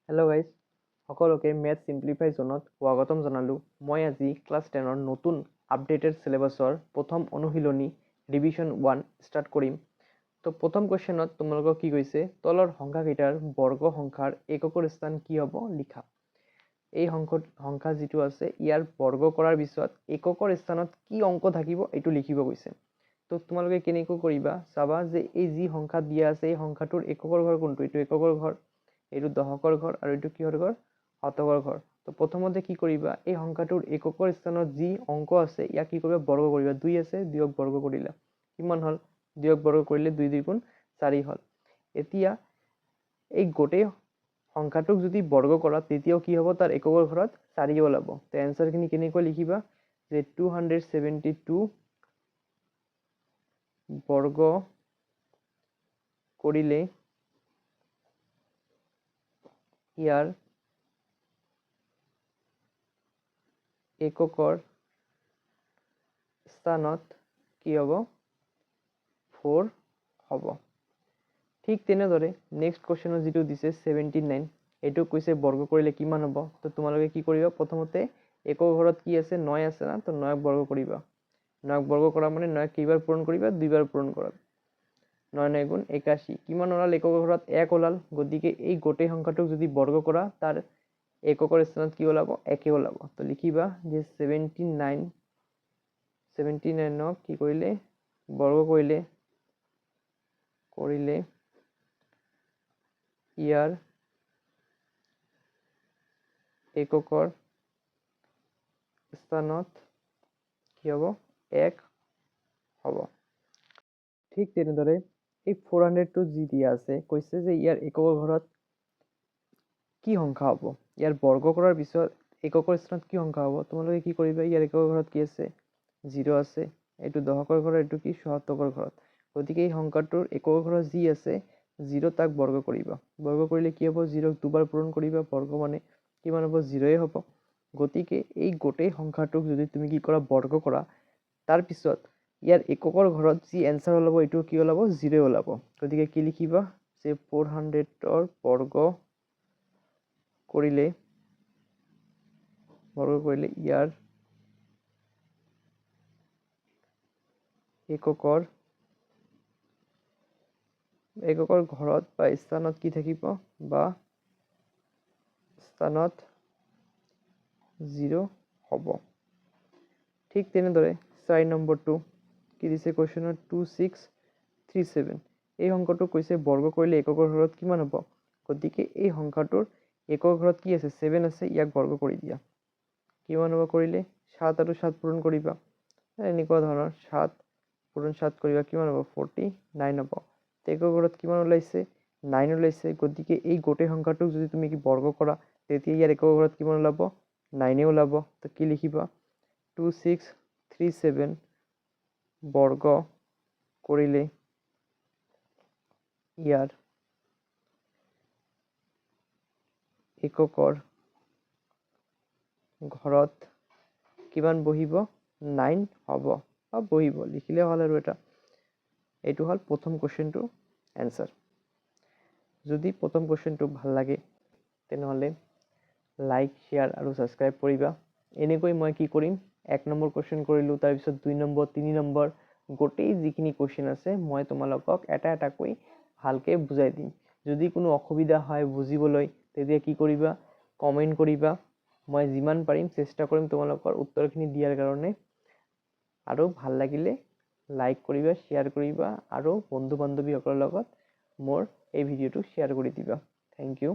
Hello' guys, সকলোকে math simplify জোনত স্বাগতম জনালোঁ। মই আজি ক্লাছ 10ৰ নতুন আপডেটেড চিলেবাছৰ প্ৰথম অনুশীলনী ৰিভিজন 1 ষ্টাৰ্ট কৰিম। তো প্ৰথম কুৱেশ্যনত তোমালোকক কি কৈছে, তলৰ সংখ্যাকেইটাৰ বৰ্গ সংখ্যাৰ এককৰ স্থান কি হ'ব লিখা। এই সংখ্যা যিটো আছে ইয়াৰ বৰ্গ কৰাৰ পিছত এককৰ স্থানত কি অংক থাকিব এইটো লিখিব কৈছে। তো তোমালোকে কেনেকৈ কৰিবা চাবা যে এই যি সংখ্যা দিয়া আছে এই সংখ্যাটোৰ এককৰ ঘৰ কোনটো, এইটো এককৰ ঘৰ, এইটো দশকৰ ঘৰ আৰু এইটো কিহৰ ঘৰ, শতকৰ ঘৰ। তো প্ৰথমতে কি কৰিবা, এই সংখ্যাটোৰ এককৰ স্থানত যি অংক আছে ইয়াক কি কৰিবা, বৰ্গ কৰিবা। 2 আছে, 2ক বৰ্গ কৰিলা, কিমান হ'ল, 2ক বৰ্গ কৰিলে 2 2 গুণ 4 হ'ল। এতিয়া এই গোটেই সংখ্যাটোক যদি বৰ্গ কৰা তেতিয়াও কি হ'ব, তাৰ এককৰ ঘৰত 4 ওলাব। তো এনসাৰখিনি কেনেকৈ লিখিবা যে 272 বৰ্গ কৰিলে ইয়াৰ এককৰ স্থানত কি হ'ব, 4 হ'ব। ঠিক তেনেদৰে নেক্সট কুৱেশ্যনত যিটো দিছে 79, এইটো কৈছে বৰ্গ কৰিলে কিমান হ'ব। তো তোমালোকে কি কৰিবা, প্ৰথমতে একক ঘৰত কি আছে, 9 আছে না, তো 9ক বৰ্গ কৰিবা। 9ক বৰ্গ কৰা মানে 9ক কেইবাৰ পূৰণ কৰিবা, 2বাৰ পূৰণ কৰা। 9 9 গুণ 81, কিমান ওলাল, একক ঘৰত 1 ওলাল। গতিকে এই গোটেই সংখ্যাটোক যদি বৰ্গ কৰা তাৰ এককৰ স্থানত কি ওলাব, 1 ওলাব। তো লিখিবা যে 79ক কি কৰিলে, বৰ্গ কৰিলে ইয়াৰ এককৰ স্থানত কি হ'ব, 1 হ'ব। ঠিক তেনেদৰে এই 400টো যি দিয়া আছে কৈছে যে ইয়াৰ এককৰ ঘৰত কি সংখ্যা হ'ব, ইয়াৰ বৰ্গ কৰাৰ পিছত এককৰ স্থানত কি সংখ্যা হ'ব। তোমালোকে কি কৰিবা, ইয়াৰ এককৰ ঘৰত কি আছে, 0 আছে, এইটো দশকৰ ঘৰ, এইটো কি শতকৰ ঘৰত। গতিকে এই সংখ্যাটোৰ এককৰ ঘৰত যি আছে 0 তাক বৰ্গ কৰিবা। বৰ্গ কৰিলে কি হ'ব, 0ক 2বাৰ পূৰণ কৰিবা, বৰ্গ মানে কিমান হ'ব, 0 হ'ব। গতিকে এই গোটেই সংখ্যাটোক যদি তুমি কি কৰা, বৰ্গ কৰা, তাৰপিছত ইয়াৰ এককৰ ঘৰত যি এনসাৰ ওলাব এইটো কি ওলাব, 0 ওলাব। গতিকে কি লিখিবা যে 400ৰ বৰ্গ কৰিলে ইয়াৰ এককৰ ঘৰত বা স্থানত কি থাকিব, বা স্থানত 0 হ'ব। ঠিক তেনেদৰে 4 নম্বৰটো কি দিছে কুৱেশ্যনত, 2637, এই সংখ্যাটো কৈছে বৰ্গ কৰিলে এককৰ ঘৰত কিমান হ'ব। গতিকে এই সংখ্যাটোৰ এককৰ ঘৰত কি আছে, 7 আছে, ইয়াক বৰ্গ কৰি দিয়া। কিমান হ'ব কৰিলে, 7 আৰু 7 পূৰণ কৰিবা, এনেকুৱা ধৰণৰ 7 পূৰণ 7 কৰিবা, কিমান হ'ব, 49 হ'ব। এককৰ ঘৰত কিমান ওলাইছে, 9 ওলাইছে। গতিকে এই গোটেই সংখ্যাটোক যদি তুমি বৰ্গ কৰা তেতিয়া ইয়াৰ এককৰ ঘৰত কিমান ওলাব, 9 ওলাব। তো কি লিখিবা, 2637 বৰ্গ কৰিলে ইয়াৰ এককৰ ঘৰত কিমান বহিব, 9 হ'ব, বা বহিব, লিখিলে হ'ল। আৰু এইটো হ'ল প্ৰথম কুৱেশ্যনটোৰ এনসাৰ। যদি প্ৰথম কুৱেশ্যনটো ভাল লাগে তেনেহ'লে লাইক, শ্বেয়াৰ আৰু ছাবস্ক্ৰাইব কৰিবা। এনেকৈ মই কি কৰিম, 1 নম্বৰ কুৱেশ্যন কৰিলোঁ, তাৰপিছত 2 নম্বৰ, 3 নম্বৰ, গোটেই যিখিনি কুৱেশ্যন আছে মই তোমালোকক এটা এটাকৈ ভালকৈ বুজাই দিম। যদি কোনো অসুবিধা হয় বুজিবলৈ তেতিয়া কি কৰিবা, কমেণ্ট কৰিবা। মই যিমান পাৰিম চেষ্টা কৰিম তোমালোকৰ উত্তৰখিনি দিয়াৰ কাৰণে। আৰু ভাল লাগিলে লাইক কৰিবা, শ্বেয়াৰ কৰিবা আৰু বন্ধু বান্ধৱীসকলৰ লগত মোৰ এই ভিডিঅ'টো শ্বেয়াৰ কৰি দিবা। Thank U.